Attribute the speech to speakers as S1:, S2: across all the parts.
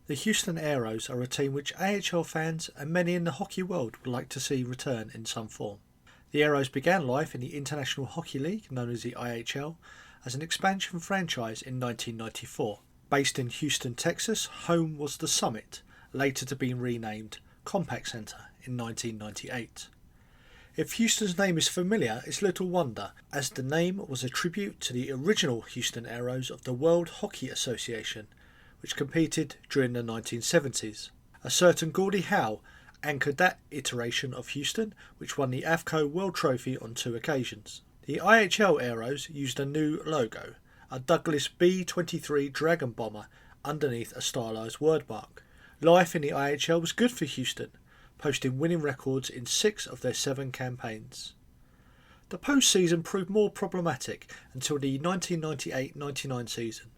S1: The Houston Aeros are a team which AHL fans and many in the hockey world would like to see return in some form. The Aeros began life in the International Hockey League, known as the IHL, as an expansion franchise in 1994. Based in Houston, Texas, home was the Summit, later to be renamed Compaq Center in 1998. If Houston's name is familiar, it's little wonder, as the name was a tribute to the original Houston Aeros of the World Hockey Association, which competed during the 1970s. A certain Gordie Howe anchored that iteration of Houston, which won the AFCO World Trophy on 2 occasions. The IHL Aeros used a new logo, a Douglas B-23 Dragon Bomber underneath a stylised wordmark. Life in the IHL was good for Houston, posting winning records in 6 of their 7 campaigns. The postseason proved more problematic until the 1998-99 season,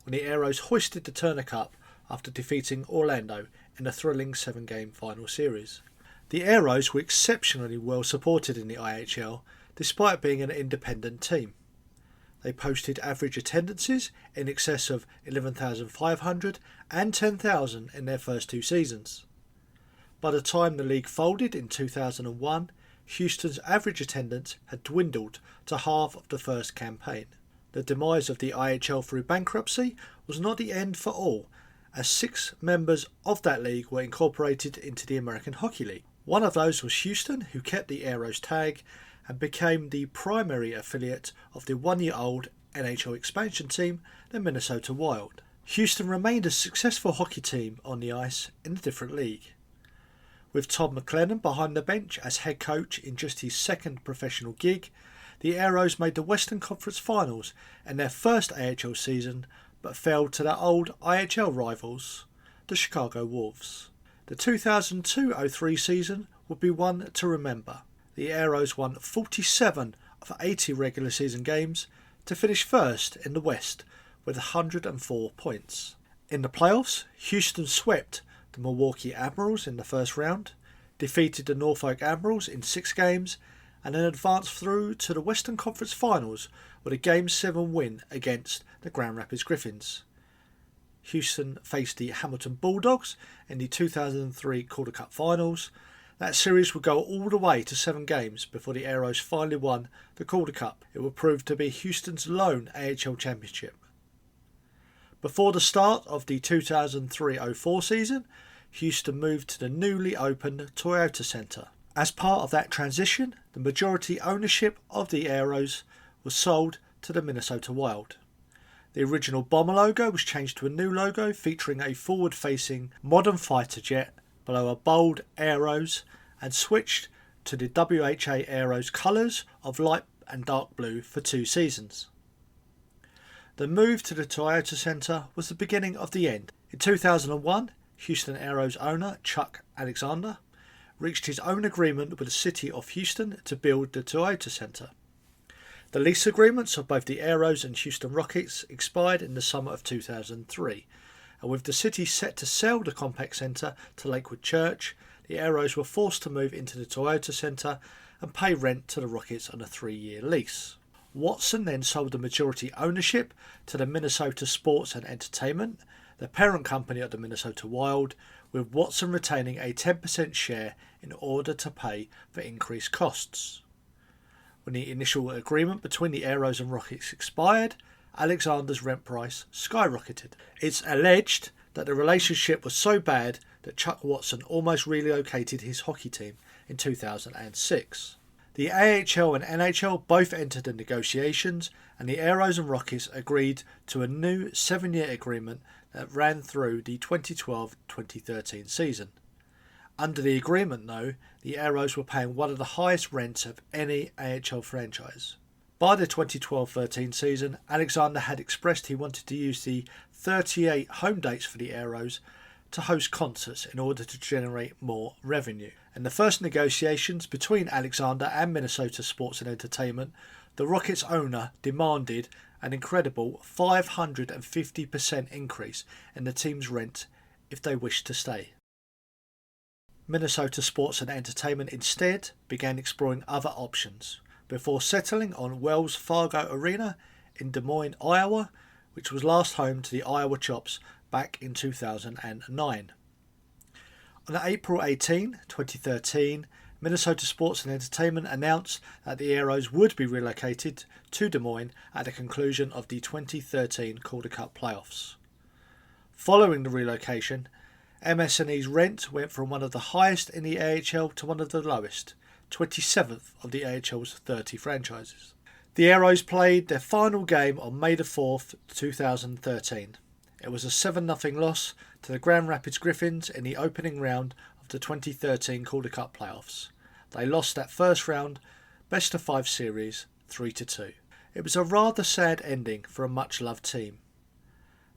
S1: when the Aeros hoisted the Turner Cup after defeating Orlando in a thrilling 7-game final series. The Aeros were exceptionally well supported in the IHL, despite being an independent team. They posted average attendances in excess of 11,500 and 10,000 in their first 2 seasons. By the time the league folded in 2001, Houston's average attendance had dwindled to half of the first campaign. The demise of the IHL through bankruptcy was not the end for all, as 6 members of that league were incorporated into the American Hockey League. One of those was Houston, who kept the Aeros tag and became the primary affiliate of the 1-year-old NHL expansion team, the Minnesota Wild. Houston remained a successful hockey team on the ice in a different league. With Todd McLennan behind the bench as head coach in just his 2nd professional gig, the Aeros made the Western Conference Finals in their first AHL season, but fell to their old IHL rivals, the Chicago Wolves. The 2002-03 season would be one to remember. The Aeros won 47 of 80 regular season games to finish first in the West with 104 points. In the playoffs, Houston swept the Milwaukee Admirals in the first round, defeated the Norfolk Admirals in 6 games, and then advanced through to the Western Conference Finals with a Game 7 win against the Grand Rapids Griffins. Houston faced the Hamilton Bulldogs in the 2003 Calder Cup Finals. That series would go all the way to 7 games before the Aeros finally won the Calder Cup. It would prove to be Houston's lone AHL championship. Before the start of the 2003-04 season, Houston moved to the newly opened Toyota Center. As part of that transition, the majority ownership of the Aeros was sold to the Minnesota Wild. The original bomber logo was changed to a new logo featuring a forward-facing modern fighter jet below a bold Aeros, and switched to the WHA Aeros colours of light and dark blue for 2 seasons. The move to the Toyota Center was the beginning of the end. In 2001, Houston Aeros owner Chuck Alexander reached his own agreement with the city of Houston to build the Toyota Center. The lease agreements of both the Aeros and Houston Rockets expired in the summer of 2003, and with the city set to sell the Compaq Center to Lakewood Church, the Aeros were forced to move into the Toyota Center and pay rent to the Rockets on a 3-year lease. Watson then sold the majority ownership to the Minnesota Sports and Entertainment, the parent company of the Minnesota Wild, with Watson retaining a 10% share in order to pay for increased costs. When the initial agreement between the Aeros and Rockets expired, Alexander's rent price skyrocketed. It's alleged that the relationship was so bad that Chuck Watson almost relocated his hockey team in 2006. The AHL and NHL both entered the negotiations, and the Aeros and Rockets agreed to a new 7-year agreement that ran through the 2012-2013 season. Under the agreement, though, the Aeros were paying one of the highest rents of any AHL franchise. By the 2012-13 season, Alexander had expressed he wanted to use the 38 home dates for the Aeros to host concerts in order to generate more revenue. In the first negotiations between Alexander and Minnesota Sports and Entertainment, the Rockets owner demanded an incredible 550% increase in the team's rent if they wished to stay. Minnesota Sports and Entertainment instead began exploring other options, before settling on Wells Fargo Arena in Des Moines, Iowa, which was last home to the Iowa Chops back in 2009. On April 18, 2013, Minnesota Sports and Entertainment announced that the Aeros would be relocated to Des Moines at the conclusion of the 2013 Calder Cup playoffs. Following the relocation, MS&E's rent went from one of the highest in the AHL to one of the lowest, 27th of the AHL's 30 franchises. The Aeros played their final game on May 4th, 2013. It was a 7-0 loss to the Grand Rapids Griffins in the opening round of the 2013 Calder Cup playoffs. They lost that first round, best-of-5 series, 3-2. It was a rather sad ending for a much-loved team.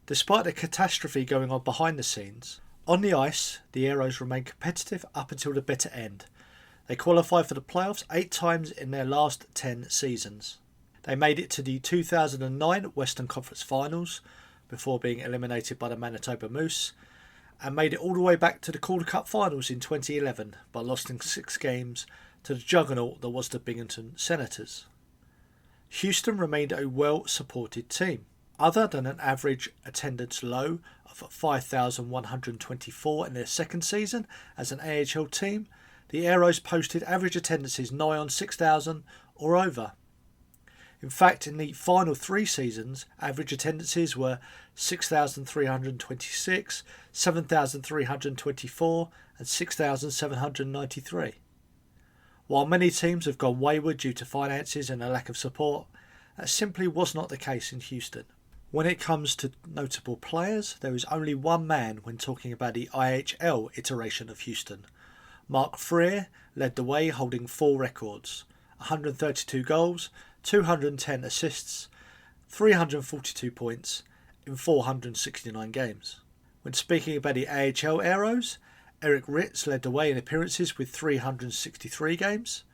S1: Despite the catastrophe going on behind the scenes, on the ice, the Aeros remained competitive up until the bitter end. They qualified for the playoffs 8 times in their last 10 seasons. They made it to the 2009 Western Conference Finals before being eliminated by the Manitoba Moose, and made it all the way back to the Calder Cup Finals in 2011, but lost in 6 games to the juggernaut that was the Binghamton Senators. Houston remained a well-supported team. Other than an average attendance low of 5,124 in their second season as an AHL team, the Aeros posted average attendances nigh on 6,000 or over. In fact, in the final 3 seasons, average attendances were 6,326, 7,324 and 6,793. While many teams have gone wayward due to finances and a lack of support, that simply was not the case in Houston. When it comes to notable players, there is only one man when talking about the IHL iteration of Houston. Mark Freer led the way, holding 4 records: 132 goals, 210 assists, 342 points in 469 games. When speaking about the AHL Aeros, Eric Ritz led the way in appearances with 363 games.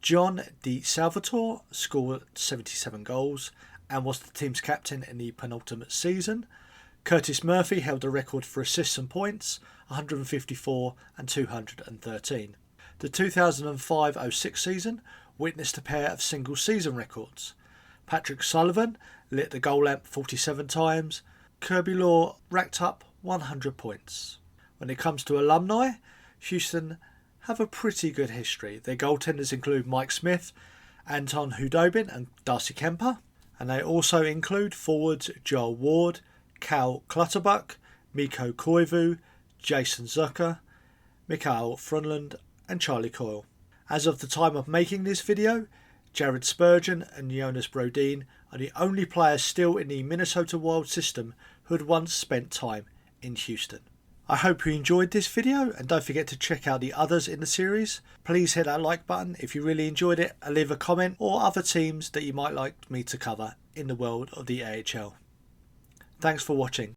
S1: John De Salvatore scored 77 goals and was the team's captain in the penultimate season. Curtis Murphy held the record for assists and points, 154 and 213. The 2005-06 season witnessed a pair of single season records. Patrick Sullivan lit the goal lamp 47 times. Kirby Law racked up 100 points. When it comes to alumni, Houston have a pretty good history. Their goaltenders include Mike Smith, Anton Hudobin and Darcy Kemper. And they also include forwards Joel Ward, Cal Clutterbuck, Mikko Koivu, Jason Zucker, Mikael Frunland and Charlie Coyle. As of the time of making this video, Jared Spurgeon and Jonas Brodin are the only players still in the Minnesota Wild system who had once spent time in Houston. I hope you enjoyed this video, and don't forget to check out the others in the series. Please hit that like button if you really enjoyed it, and leave a comment or other teams that you might like me to cover in the world of the AHL. Thanks for watching.